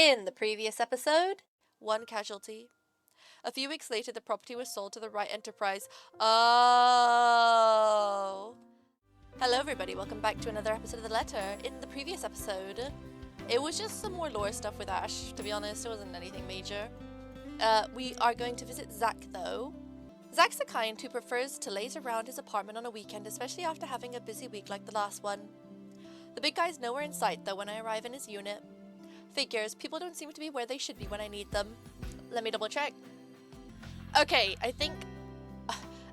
In the previous episode, one casualty. A few weeks later, the property was sold to the right enterprise. Oh. Hello everybody, welcome back to another episode of The Letter. In the previous episode, it was just some more lore stuff with Ash, to be honest. It wasn't anything major. We are going to visit Zach though. Zach's the kind who prefers to laze around his apartment on a weekend, especially after having a busy week like the last one. The big guy's nowhere in sight though when I arrive in his unit. Figures, people don't seem to be where they should be when I need them. Let me double check. Okay, I think...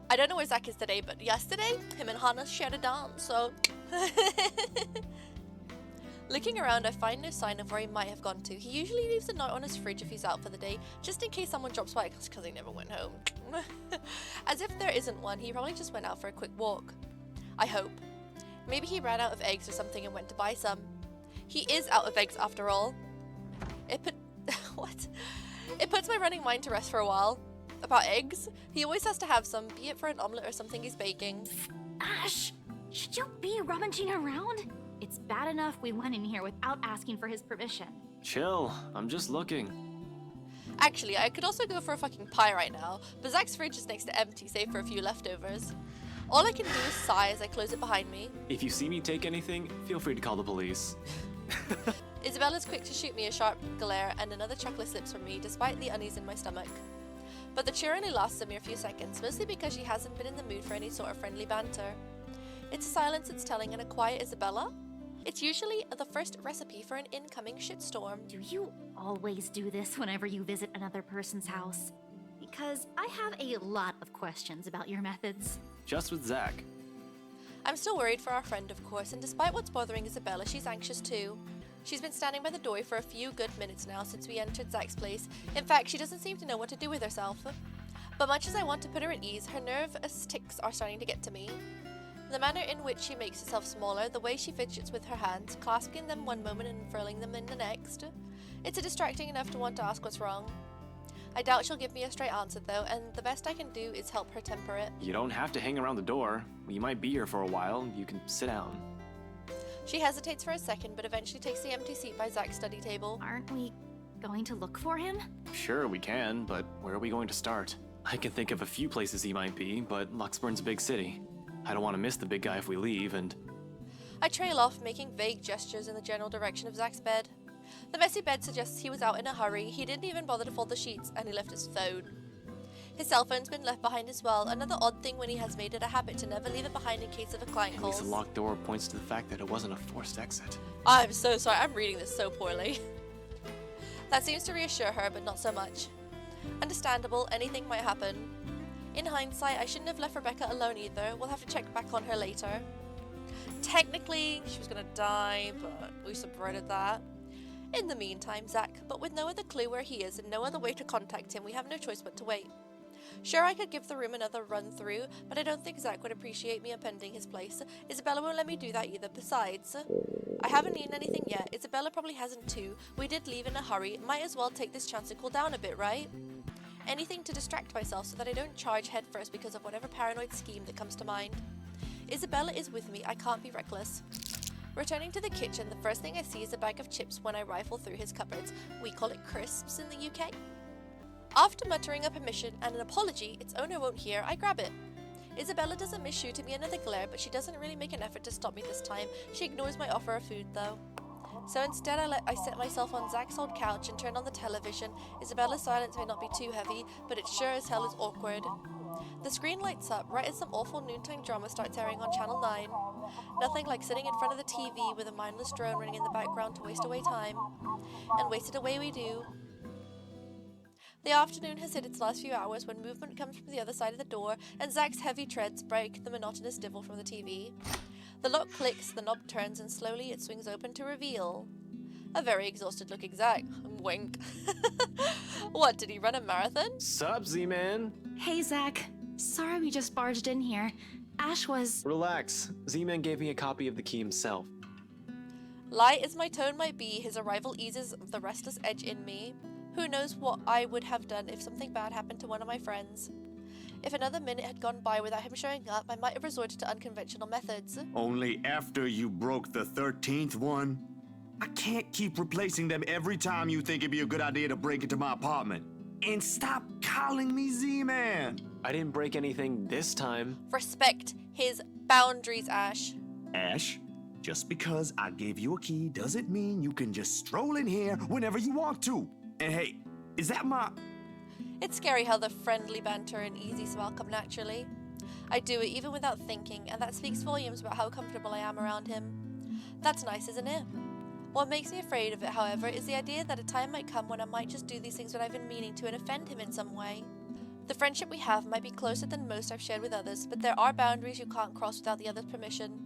I don't know where Zach is today, but yesterday, him and Hannah shared a dance, so... Looking around, I find no sign of where he might have gone to. He usually leaves a note on his fridge if he's out for the day, just in case someone drops by, because he never went home. As if there isn't one, he probably just went out for a quick walk. I hope. Maybe he ran out of eggs or something and went to buy some. He is out of eggs after all. What? It puts my running mind to rest for a while. About eggs? He always has to have some, be it for an omelette or something he's baking. Ash, should you be rummaging around? It's bad enough we went in here without asking for his permission. Chill, I'm just looking. Actually, I could also go for a fucking pie right now, but Zach's fridge is next to empty, save for a few leftovers. All I can do is sigh as I close it behind me. If you see me take anything, feel free to call the police. Isabella's quick to shoot me a sharp glare and another chocolate slips from me, despite the unease in my stomach. But the cheer only lasts a mere few seconds, mostly because she hasn't been in the mood for any sort of friendly banter. It's a silence it's telling and a quiet Isabella. It's usually the first recipe for an incoming shitstorm. Do you always do this whenever you visit another person's house? Because I have a lot of questions about your methods. Just with Zach. I'm still worried for our friend, of course, and despite what's bothering Isabella, she's anxious too. She's been standing by the door for a few good minutes now since we entered Zach's place. In fact, she doesn't seem to know what to do with herself. But much as I want to put her at ease, her nervous tics are starting to get to me. The manner in which she makes herself smaller, the way she fidgets with her hands, clasping them one moment and unfurling them in the next. It's distracting enough to want to ask what's wrong. I doubt she'll give me a straight answer though, and the best I can do is help her temper it. You don't have to hang around the door. You might be here for a while. You can sit down. She hesitates for a second, but eventually takes the empty seat by Zach's study table. Aren't we going to look for him? Sure, we can, but where are we going to start? I can think of a few places he might be, but Luxburn's a big city. I don't want to miss the big guy if we leave, and... I trail off, making vague gestures in the general direction of Zach's bed. The messy bed suggests he was out in a hurry, he didn't even bother to fold the sheets, and he left his phone. His cell phone's been left behind as well, another odd thing when he has made it a habit to never leave it behind in case of a client At calls. least the locked door points to the fact that it wasn't a forced exit. I'm so sorry, I'm reading this so poorly. That seems to reassure her, but not so much. Understandable, anything might happen. In hindsight, I shouldn't have left Rebecca alone either. We'll have to check back on her later. Technically, she was gonna die, but we subverted that. In the meantime, Zach, but with no other clue where he is and no other way to contact him, we have no choice but to wait. Sure, I could give the room another run through, but I don't think Zach would appreciate me appending his place. Isabella won't let me do that either. Besides, I haven't eaten anything yet. Isabella probably hasn't too. We did leave in a hurry. Might as well take this chance to cool down a bit, right? Anything to distract myself so that I don't charge headfirst because of whatever paranoid scheme that comes to mind. Isabella is with me. I can't be reckless. Returning to the kitchen, the first thing I see is a bag of chips when I rifle through his cupboards. We call it crisps in the UK. After muttering a permission and an apology its owner won't hear, I grab it. Isabella doesn't miss shooting me another glare, but she doesn't really make an effort to stop me this time. She ignores my offer of food though. So instead I set myself on Zach's old couch and turn on the television. Isabella's silence may not be too heavy, but it sure as hell is awkward. The screen lights up right as some awful noontime drama starts airing on Channel 9. Nothing like sitting in front of the TV with a mindless drone running in the background to waste away time. And waste it away we do. The afternoon has hit its last few hours when movement comes from the other side of the door and Zach's heavy treads break the monotonous divil from the TV. The lock clicks, the knob turns, and slowly it swings open to reveal a very exhausted looking Zach. Wink. What, did he run a marathon? Sup, Z-Man? Hey, Zach. Sorry we just barged in here. Ash was... Relax. Z-Man gave me a copy of the key himself. Light as my tone might be, his arrival eases the restless edge in me. Who knows what I would have done if something bad happened to one of my friends. If another minute had gone by without him showing up, I might have resorted to unconventional methods. Only after you broke the 13th one? I can't keep replacing them every time you think it'd be a good idea to break into my apartment. And stop calling me Z-Man. I didn't break anything this time. Respect his boundaries, Ash. Ash, just because I gave you a key doesn't mean you can just stroll in here whenever you want to. And hey, is that my... It's scary how the friendly banter and easy smile come naturally. I do it even without thinking, and that speaks volumes about how comfortable I am around him. That's nice, isn't it? What makes me afraid of it, however, is the idea that a time might come when I might just do these things without even meaning to and offend him in some way. The friendship we have might be closer than most I've shared with others, but there are boundaries you can't cross without the other's permission.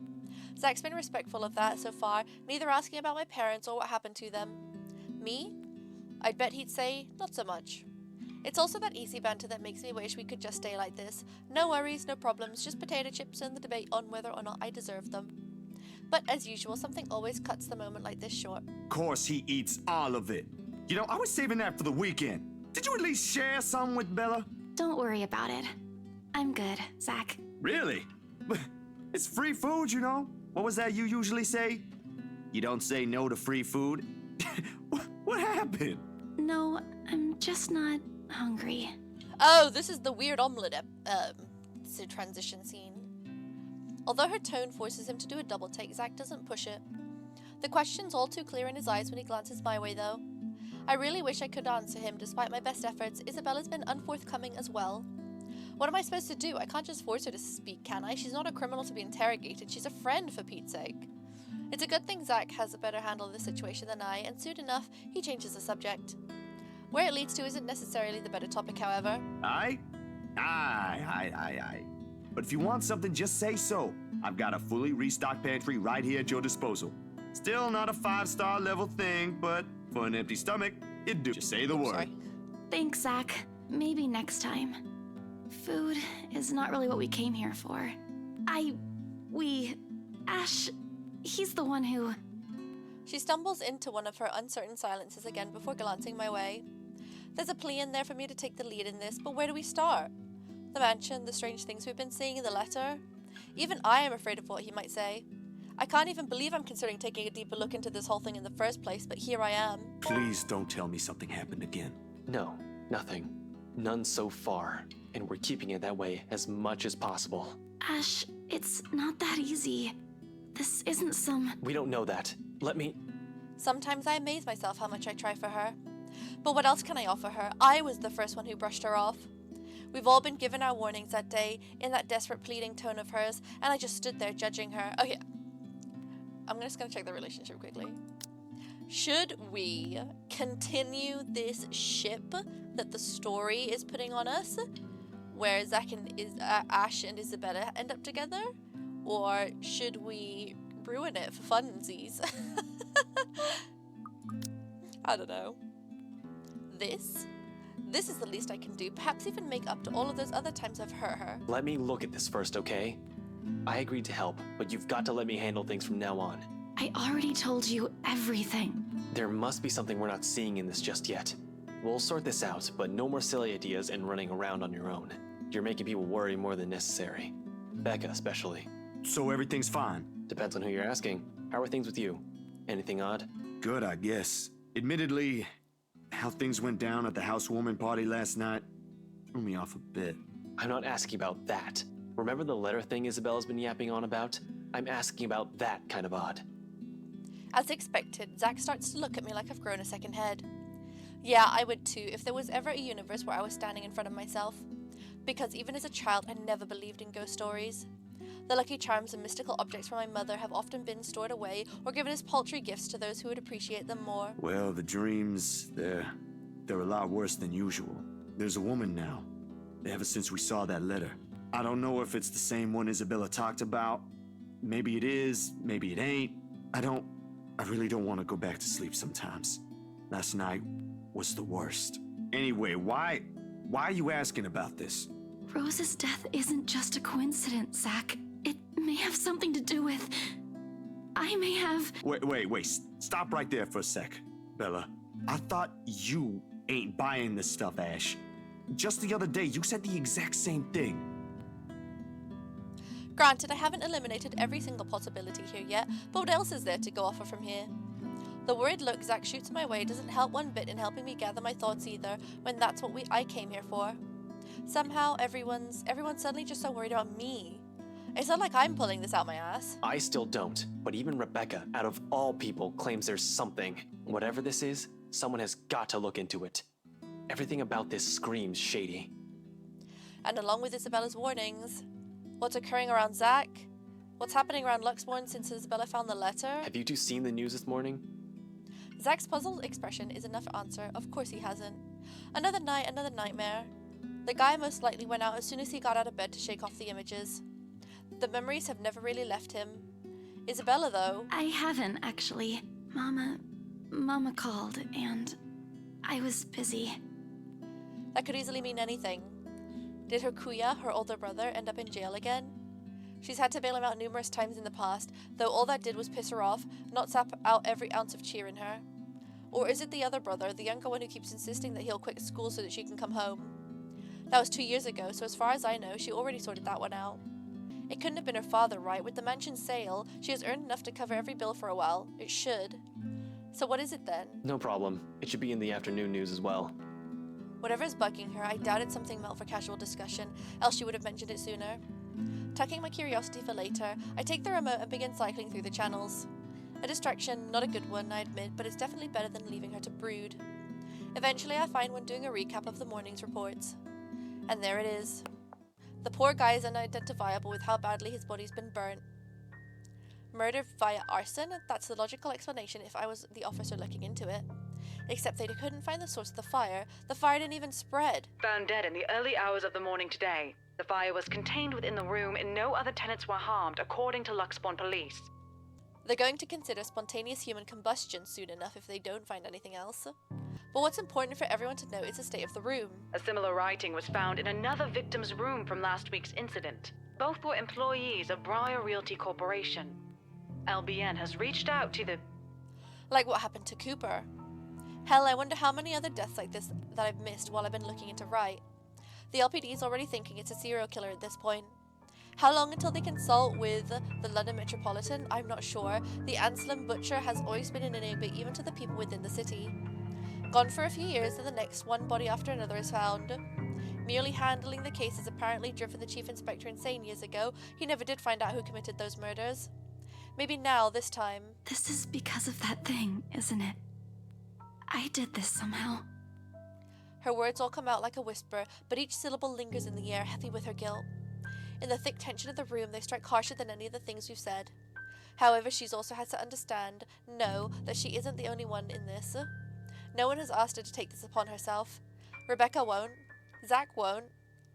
Zach's been respectful of that so far, neither asking about my parents or what happened to them. Me? I'd bet he'd say, not so much. It's also that easy banter that makes me wish we could just stay like this. No worries, no problems, just potato chips and the debate on whether or not I deserve them. But as usual, something always cuts the moment like this short. Of course he eats all of it. You know, I was saving that for the weekend. Did you at least share some with Bella? Don't worry about it. I'm good, Zach. Really? But it's free food, you know? What was that you usually say? You don't say no to free food? What happened? No, I'm just not hungry. Oh, this is the weird omelette transition scene. Although her tone forces him to do a double take, Zach doesn't push it. The question's all too clear in his eyes when he glances my way, though. I really wish I could answer him. Despite my best efforts, Isabella's been unforthcoming as well. What am I supposed to do? I can't just force her to speak, can I? She's not a criminal to be interrogated. She's a friend, for Pete's sake. It's a good thing Zach has a better handle of the situation than I, and soon enough, he changes the subject. Where it leads to isn't necessarily the better topic, however. Aye. But if you want something, just say so. I've got a fully restocked pantry right here at your disposal. Still not a 5-star level thing, but for an empty stomach, it'd do. Just say the word. Sorry. Thanks, Zach. Maybe next time. Food is not really what we came here for. Ash, he's the one who... She stumbles into one of her uncertain silences again before glancing my way. There's a plea in there for me to take the lead in this, but where do we start? The mansion, the strange things we've been seeing in the letter? Even I am afraid of what he might say. I can't even believe I'm considering taking a deeper look into this whole thing in the first place, but here I am. Please don't tell me something happened again. No, nothing. None so far. And we're keeping it that way as much as possible. Ash, it's not that easy. This isn't some... We don't know that. Let me... Sometimes I amaze myself how much I try for her. But what else can I offer her? I was the first one who brushed her off. We've all been given our warnings that day, in that desperate pleading tone of hers, and I just stood there judging her. Okay, I'm just gonna check the relationship quickly. Should we continue this ship that the story is putting on us, where Zach and Ash and Isabella end up together? Or should we ruin it for funsies? I don't know. This is the least I can do. Perhaps even make up to all of those other times I've hurt her. Let me look at this first, okay? I agreed to help, but you've got to let me handle things from now on. I already told you everything. There must be something we're not seeing in this just yet. We'll sort this out, but no more silly ideas and running around on your own. You're making people worry more than necessary. Becca, especially. So everything's fine? Depends on who you're asking. How are things with you? Anything odd? Good, I guess. Admittedly, how things went down at the housewarming party last night threw me off a bit. I'm not asking about that. Remember the letter thing Isabella's been yapping on about? I'm asking about that kind of odd. As expected, Zach starts to look at me like I've grown a second head. Yeah, I would too if there was ever a universe where I was standing in front of myself. Because even as a child, I never believed in ghost stories. The lucky charms and mystical objects from my mother have often been stored away or given as paltry gifts to those who would appreciate them more. Well, the dreams, they're a lot worse than usual. There's a woman now, ever since we saw that letter. I don't know if it's the same one Isabella talked about. Maybe it is, maybe it ain't. I really don't want to go back to sleep sometimes. Last night was the worst. Anyway, why are you asking about this? Rose's death isn't just a coincidence, Zach. It may have something to do with... I may have... Wait. Stop right there for a sec, Bella. I thought you ain't buying this stuff, Ash. Just the other day, you said the exact same thing. Granted, I haven't eliminated every single possibility here yet, but what else is there to go off of from here? The worried look Zach shoots my way doesn't help one bit in helping me gather my thoughts either, when that's what I came here for. Somehow everyone's suddenly just so worried about me. It's not like I'm pulling this out my ass. I still don't, but even Rebecca, out of all people, claims there's something. Whatever this is, someone has got to look into it. Everything about this screams shady. And along with Isabella's warnings, what's occurring around Zach? What's happening around Luxmorn since Isabella found the letter? Have you two seen the news this morning? Zach's puzzled expression is enough answer. Of course he hasn't. Another night, another nightmare. The guy most likely went out as soon as he got out of bed to shake off the images. The memories have never really left him. Isabella, though... I haven't, actually. Mama called, and I was busy. That could easily mean anything. Did her kuya, her older brother, end up in jail again? She's had to bail him out numerous times in the past, though all that did was piss her off, not sap out every ounce of cheer in her. Or is it the other brother, the younger one who keeps insisting that he'll quit school so that she can come home? That was 2 years ago, so as far as I know, she already sorted that one out. It couldn't have been her father, right? With the mansion sale, she has earned enough to cover every bill for a while. It should. So what is it then? No problem. It should be in the afternoon news as well. Whatever is bugging her, I doubt it's something meant for casual discussion, else she would have mentioned it sooner. Tucking my curiosity for later, I take the remote and begin cycling through the channels. A distraction, not a good one, I admit, but it's definitely better than leaving her to brood. Eventually I find one doing a recap of the morning's reports. And there it is. The poor guy is unidentifiable with how badly his body's been burnt. Murder via arson? That's the logical explanation if I was the officer looking into it. Except they couldn't find the source of the fire. The fire didn't even spread. Found dead in the early hours of the morning today. The fire was contained within the room and no other tenants were harmed, according to Luxmorn police. They're going to consider spontaneous human combustion soon enough if they don't find anything else. But what's important for everyone to know is the state of the room. A similar writing was found in another victim's room from last week's incident. Both were employees of Briar Realty Corporation. LBN has reached out to the... Like what happened to Cooper. Hell, I wonder how many other deaths like this that I've missed while I've been looking into Wright. The LPD is already thinking it's a serial killer at this point. How long until they consult with the London Metropolitan? I'm not sure. The Anselm Butcher has always been an enigma even to the people within the city. Gone for a few years and the next one body after another is found. Merely handling the case has apparently driven the chief inspector insane years ago. He never did find out who committed those murders. Maybe now, this time. This is because of that thing, isn't it? I did this somehow. Her words all come out like a whisper, but each syllable lingers in the air, heavy with her guilt. In the thick tension of the room, they strike harsher than any of the things we've said. However, she's also had to understand, know, that she isn't the only one in this. No one has asked her to take this upon herself. Rebecca won't. Zach won't.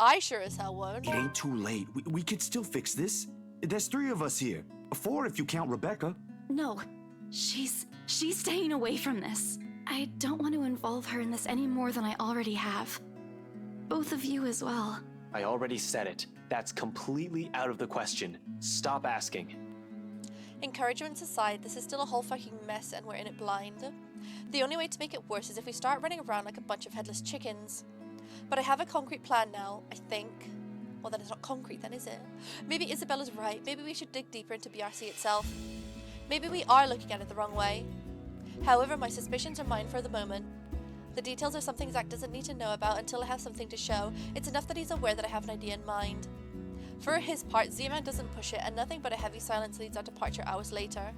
I sure as hell won't. It ain't too late. We could still fix this. There's 3 of us here. 4 if you count Rebecca. No, she's staying away from this. I don't want to involve her in this any more than I already have. Both of you as well. I already said it. That's completely out of the question. Stop asking. Encouragements aside, this is still a whole fucking mess and we're in it blind. The only way to make it worse is if we start running around like a bunch of headless chickens. But I have a concrete plan now, I think. Well, then it's not concrete then, is it? Maybe Isabella's right. Maybe we should dig deeper into BRC itself. Maybe we are looking at it the wrong way. However, my suspicions are mine for the moment. The details are something Zach doesn't need to know about until I have something to show. It's enough that he's aware that I have an idea in mind. For his part, Z-Man doesn't push it, and nothing but a heavy silence leads our departure hours later.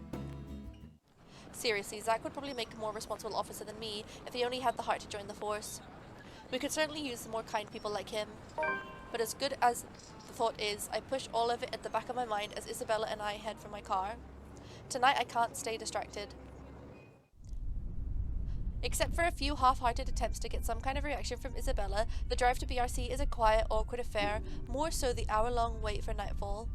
Seriously, Zach would probably make a more responsible officer than me if he only had the heart to join the force. We could certainly use more kind people like him. But as good as the thought is, I push all of it at the back of my mind as Isabella and I head for my car. Tonight I can't stay distracted. Except for a few half-hearted attempts to get some kind of reaction from Isabella, the drive to BRC is a quiet, awkward affair, more so the hour-long wait for nightfall.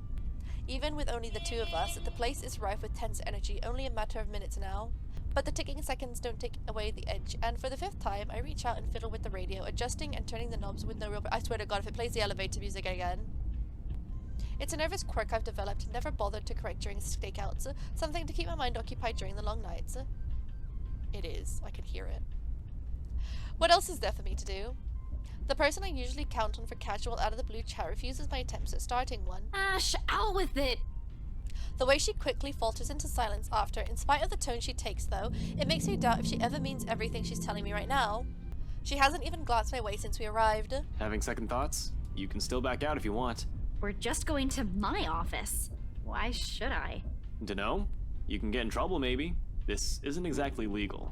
Even with only the 2 of us, the place is rife with tense energy, only a matter of minutes now. But the ticking seconds don't take away the edge, and for the 5th time, I reach out and fiddle with the radio, adjusting and turning the knobs with no real... I swear to God, if it plays the elevator music again. It's a nervous quirk I've developed and never bothered to correct during stakeouts, something to keep my mind occupied during the long nights. It is. I can hear it. What else is there for me to do? The person I usually count on for casual out-of-the-blue chat refuses my attempts at starting one. Ash, out with it! The way she quickly falters into silence after, in spite of the tone she takes though, it makes me doubt if she ever means everything she's telling me right now. She hasn't even glanced my way since we arrived. Having second thoughts? You can still back out if you want. We're just going to my office. Why should I? Dunno? You can get in trouble maybe. This isn't exactly legal.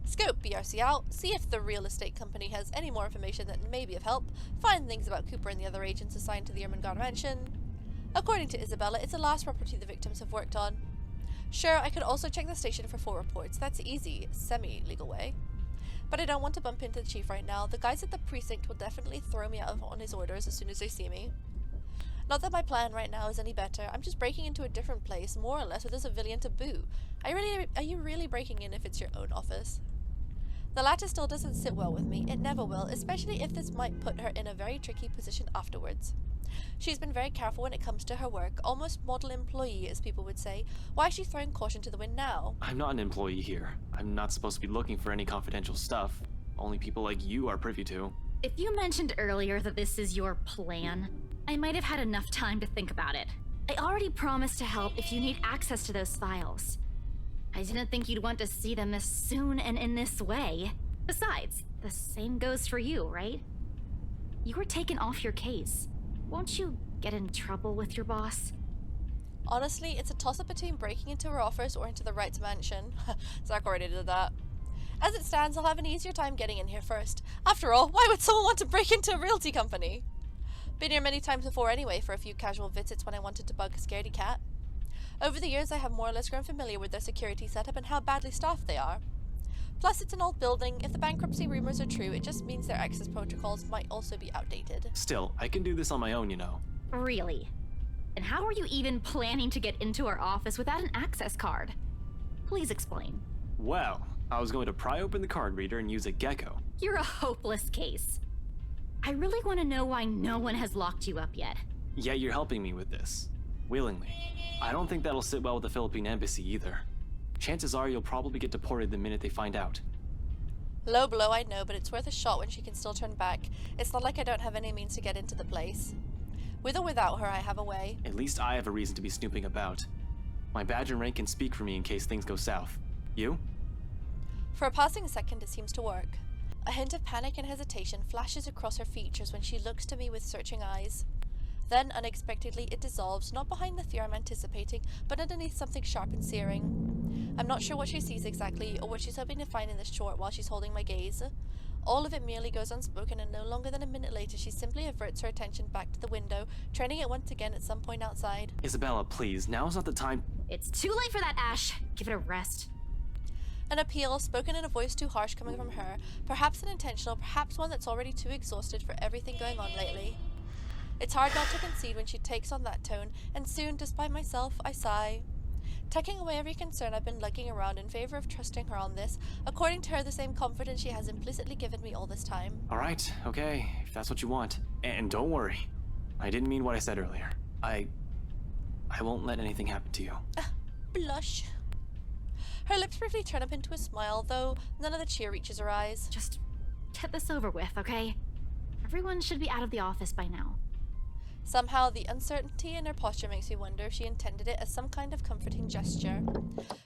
Scope BRC out, see if the real estate company has any more information that may be of help, find things about Cooper and the other agents assigned to the Ermengarde mansion. According to Isabella, it's the last property the victims have worked on. Sure, I could also check the station for full reports. That's easy, semi-legal way. But I don't want to bump into the chief right now. The guys at the precinct will definitely throw me out on his orders as soon as they see me. Not that my plan right now is any better. I'm just breaking into a different place, more or less with a civilian to boot. Are you really breaking in if it's your own office? The latter still doesn't sit well with me. It never will, especially if this might put her in a very tricky position afterwards. She's been very careful when it comes to her work, almost model employee as people would say. Why is she throwing caution to the wind now? I'm not an employee here. I'm not supposed to be looking for any confidential stuff. Only people like you are privy to. If you mentioned earlier that this is your plan, I might have had enough time to think about it. I already promised to help if you need access to those files. I didn't think you'd want to see them this soon and in this way. Besides, the same goes for you, right? You were taken off your case. Won't you get in trouble with your boss? Honestly, it's a toss-up between breaking into her office or into the Wright's mansion. Zach already did that. As it stands, I'll have an easier time getting in here first. After all, why would someone want to break into a realty company? Been here many times before anyway for a few casual visits when I wanted to bug a scaredy cat. Over the years, I have more or less grown familiar with their security setup and how badly staffed they are. Plus, it's an old building. If the bankruptcy rumors are true, it just means their access protocols might also be outdated. Still, I can do this on my own, you know. Really? And how are you even planning to get into our office without an access card? Please explain. Well, I was going to pry open the card reader and use a gecko. You're a hopeless case. I really want to know why no one has locked you up yet. Yet you're helping me with this. Willingly. I don't think that'll sit well with the Philippine embassy either. Chances are you'll probably get deported the minute they find out. Low blow, I know, but it's worth a shot when she can still turn back. It's not like I don't have any means to get into the place. With or without her, I have a way. At least I have a reason to be snooping about. My badge and rank can speak for me in case things go south. You? For a passing second, it seems to work. A hint of panic and hesitation flashes across her features when she looks to me with searching eyes. Then, unexpectedly, it dissolves, not behind the fear I'm anticipating, but underneath something sharp and searing. I'm not sure what she sees exactly, or what she's hoping to find in this short while she's holding my gaze. All of it merely goes unspoken, and no longer than a minute later, she simply averts her attention back to the window, training it once again at some point outside. Isabella, please, now's not the time. It's too late for that, Ash. Give it a rest. An appeal, spoken in a voice too harsh coming from her, perhaps unintentional, perhaps one that's already too exhausted for everything going on lately. It's hard not to concede when she takes on that tone, and soon, despite myself, I sigh. Tucking away every concern I've been lugging around in favor of trusting her on this, according to her the same confidence she has implicitly given me all this time. Alright, okay, if that's what you want. And don't worry. I didn't mean what I said earlier. I won't let anything happen to you. Blush. Her lips briefly turn up into a smile, though none of the cheer reaches her eyes. Just get this over with, okay? Everyone should be out of the office by now. Somehow, the uncertainty in her posture makes me wonder if she intended it as some kind of comforting gesture.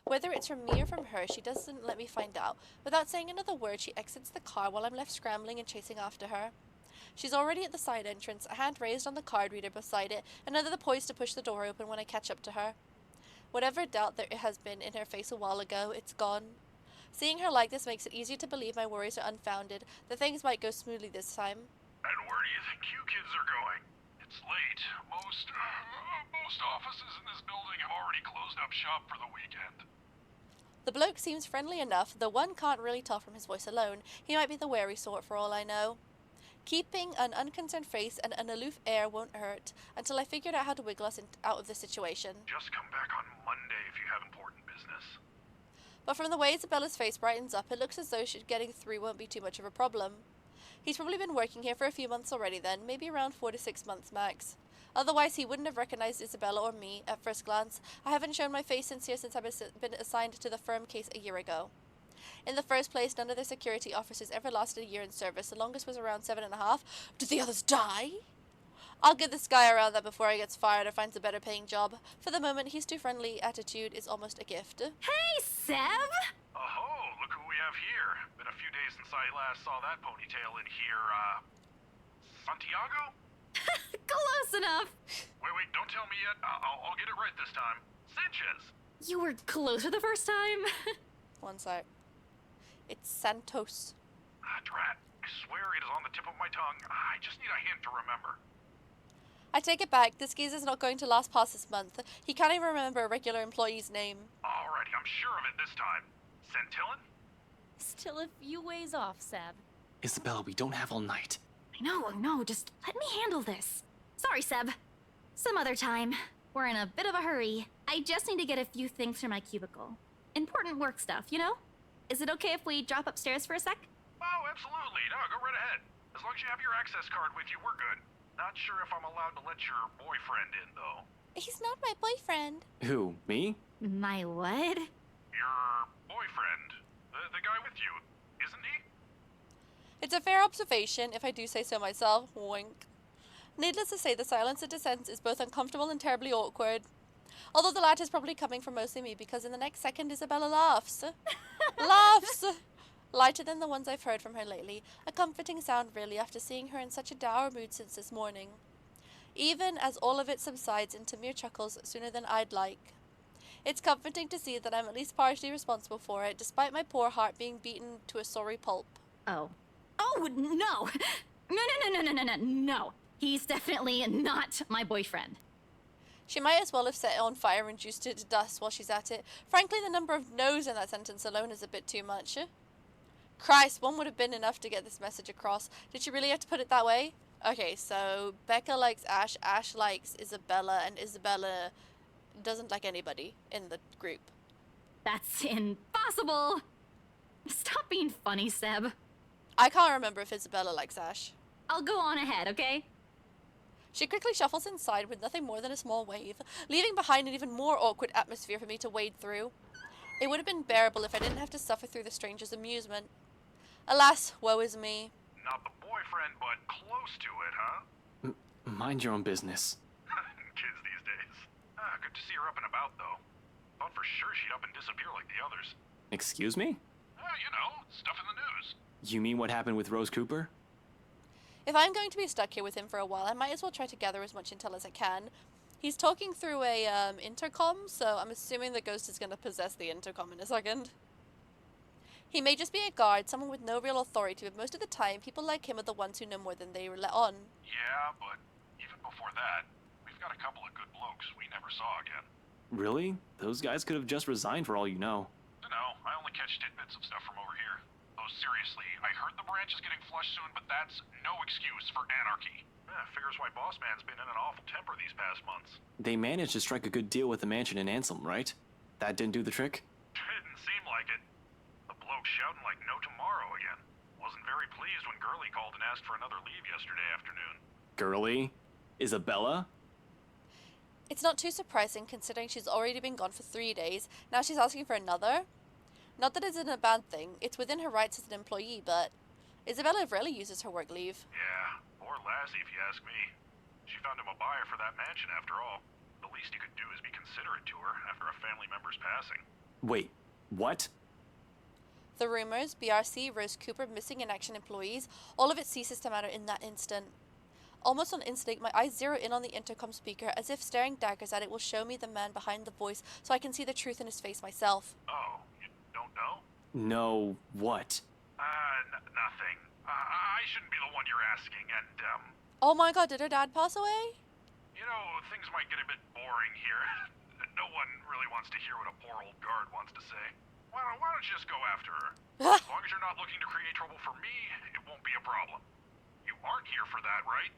Whether it's from me or from her, she doesn't let me find out. Without saying another word, she exits the car while I'm left scrambling and chasing after her. She's already at the side entrance, a hand raised on the card reader beside it, another poised to push the door open when I catch up to her. Whatever doubt there has been in her face a while ago, it's gone. Seeing her like this makes it easier to believe my worries are unfounded, that things might go smoothly this time. And where do you think you kids are going? It's late. Most offices in this building have already closed up shop for the weekend. The bloke seems friendly enough, though one can't really tell from his voice alone. He might be the wary sort for all I know. Keeping an unconcerned face and an aloof air won't hurt, until I figured out how to wiggle us out of this situation. Just come back on Monday if you have important business. But from the way Isabella's face brightens up, it looks as though getting through won't be too much of a problem. He's probably been working here for a few months already then, maybe around 4 to 6 months max. Otherwise, he wouldn't have recognized Isabella or me at first glance. I haven't shown my face here since I've been assigned to the firm case a year ago. In the first place, none of the security officers ever lasted a year in service. The longest was around 7.5. Did the others die? I'll give this guy around that before he gets fired or finds a better paying job. For the moment, his too friendly attitude is almost a gift. Hey, Seb! Oh, look who we have here. Been a few days since I last saw that ponytail in here, Santiago? Close enough! Wait, don't tell me yet. I'll get it right this time. Sanchez. You were closer the first time. One sec. It's Santos. Drat. I swear it is on the tip of my tongue. I just need a hint to remember. I take it back. This geezer's not going to last past this month. He can't even remember a regular employee's name. Alrighty, I'm sure of it this time. Centillon? Still a few ways off, Seb. Isabella, we don't have all night. I know, just let me handle this. Sorry, Seb. Some other time. We're in a bit of a hurry. I just need to get a few things from my cubicle. Important work stuff, you know? Is it okay if we drop upstairs for a sec? Oh, absolutely. No, go right ahead. As long as you have your access card with you, we're good. Not sure if I'm allowed to let your boyfriend in, though. He's not my boyfriend. Who, me? My what? Your boyfriend. The guy with you, isn't he? It's a fair observation, if I do say so myself. Wink. Needless to say, the silence it descends is both uncomfortable and terribly awkward. Although the latter is probably coming from mostly me, because in the next second Isabella laughs. Laughs! Lighter than the ones I've heard from her lately. A comforting sound, really, after seeing her in such a dour mood since this morning. Even as all of it subsides into mere chuckles sooner than I'd like. It's comforting to see that I'm at least partially responsible for it, despite my poor heart being beaten to a sorry pulp. Oh. Oh, no! No. He's definitely not my boyfriend. She might as well have set it on fire and reduced it to dust while she's at it. Frankly, the number of no's in that sentence alone is a bit too much. Christ, one would have been enough to get this message across. Did she really have to put it that way? Okay, so Becca likes Ash, Ash likes Isabella, and Isabella doesn't like anybody in the group. That's impossible! Stop being funny, Seb. I can't remember if Isabella likes Ash. I'll go on ahead, okay? She quickly shuffles inside with nothing more than a small wave, leaving behind an even more awkward atmosphere for me to wade through. It would have been bearable if I didn't have to suffer through the stranger's amusement. Alas, woe is me. Not the boyfriend, but close to it, huh? Mind your own business. Kids these days. Good to see her up and about, though. Thought for sure she'd up and disappear like the others. Excuse me? You know, stuff in the news. You mean what happened with Rose Cooper? If I'm going to be stuck here with him for a while, I might as well try to gather as much intel as I can. He's talking through a intercom, so I'm assuming the ghost is going to possess the intercom in a second. He may just be a guard, someone with no real authority, but most of the time, people like him are the ones who know more than they let on. Yeah, but even before that, we've got a couple of good blokes we never saw again. Really? Those guys could have just resigned for all you know. Dunno, I only catch tidbits of stuff from over here. Though seriously, I heard the branch is getting flushed soon, but that's no excuse for anarchy. Figures why Boss Man's been in an awful temper these past months. They managed to strike a good deal with the mansion in Ansem, right? That didn't do the trick? Didn't seem like it. The bloke shouting like no tomorrow again. Wasn't very pleased when Gurley called and asked for another leave yesterday afternoon. Gurley? Isabella? It's not too surprising considering she's already been gone for 3 days. Now she's asking for another. Not that it's a bad thing. It's within her rights as an employee, but Isabella rarely uses her work leave. Yeah, poor lassie if you ask me. She found him a buyer for that mansion after all. The least he could do is be considerate to her after a family member's passing. Wait, what? The rumors, BRC, Rose Cooper, missing in action employees, all of it ceases to matter in that instant. Almost on instinct, my eyes zero in on the intercom speaker, as if staring daggers at it will show me the man behind the voice, so I can see the truth in his face myself. Oh, you don't know? No, what? Nothing. I shouldn't be the one you're asking, and, Oh my god, did her dad pass away? you know, things might get a bit boring here. No one really wants to hear what a poor old guard wants to say. Why don't you just go after her? As long as you're not looking to create trouble for me, it won't be a problem. You aren't here for that, right?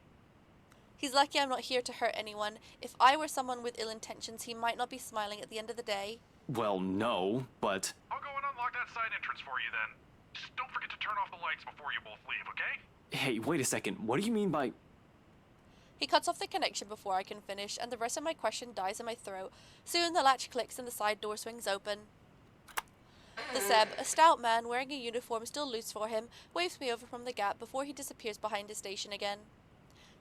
He's lucky I'm not here to hurt anyone. If I were someone with ill intentions, he might not be smiling at the end of the day. Well, no, but... I'll go and unlock that side entrance for you then. Just don't forget to turn off the lights before you both leave, okay? Hey, wait a second. What do you mean by... He cuts off the connection before I can finish, and the rest of my question dies in my throat. Soon the latch clicks and the side door swings open. The Seb, a stout man wearing a uniform still loose for him, waves me over from the gap before he disappears behind his station again.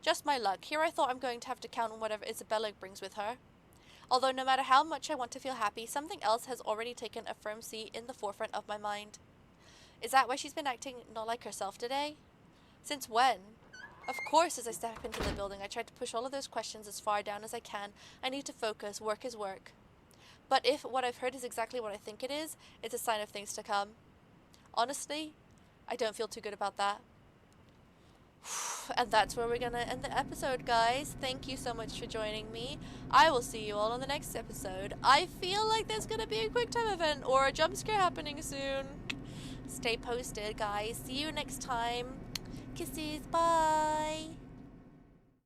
Just my luck. Here I thought I'm going to have to count on whatever Isabella brings with her. Although no matter how much I want to feel happy, something else has already taken a firm seat in the forefront of my mind. Is that why she's been acting not like herself today? Since when? Of course, as I step into the building, I try to push all of those questions as far down as I can. I need to focus. Work is work. But if what I've heard is exactly what I think it is, it's a sign of things to come. Honestly, I don't feel too good about that. And that's where we're gonna end the episode, guys. Thank you so much for joining me. I will see you all on the next episode. I feel like there's gonna be a quick time event or a jump scare happening soon. Stay posted, guys. See you next time. Kisses. Bye.